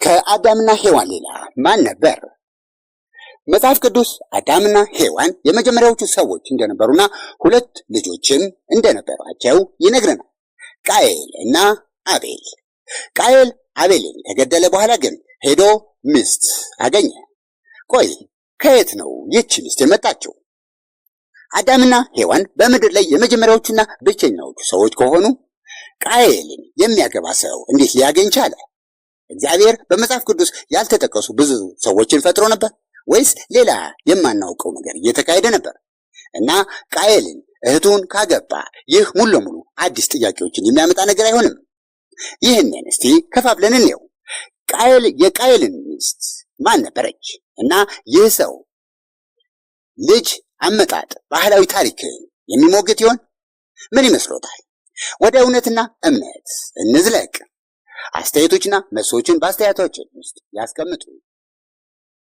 ከአዳምና ሔዋን ሌላ ማን ነበር? መጽሐፍ ቅዱስ አዳምና ሔዋን የመጀመሪያዎቹ ሰዎች እንደነበሩና ሁለት ልጆችም እንደነበሯቸው ይነግረናል። ቃየል እና አቤል። ቃየል አቤልን ከገደለ በኋላ ግን ሄዶ ሚስት አገኘ። ቆይ ከየት ነው ይህች ሚስት የመጣችው? አዳምና ሔዋን በምድር ላይ የመጀመሪያዎቹና ብቸኛዎቹ ሰዎች ከሆኑ ቃየልን የሚያገባ ሰው እንዴት ሊያገኝ ቻለ? እግዚአብሔር በመጽሐፍ ቅዱስ ያልተጠቀሱ ብዙ ሰዎችን ፈጥሮ ነበር ወይስ ሌላ የማናውቀው ነገር እየተካሄደ ነበር? እና ቃየልን እህቱን ካገባ ይህ ሙሉ ለሙሉ አዲስ ጥያቄዎችን የሚያመጣ ነገር አይሆንም? ይህንን እስቲ ከፋፍለን እንየው። የቃየልን ሚስት ማን ነበረች? እና ይህ ሰው ልጅ አመጣጥ ባህላዊ ታሪክን የሚሞግት ይሆን? ምን ይመስሎታል? ወደ እውነትና እምነት እንዝለቅ። አስተያየቶችና መልሶችን በአስተያየቶችን ውስጥ ያስቀምጡ።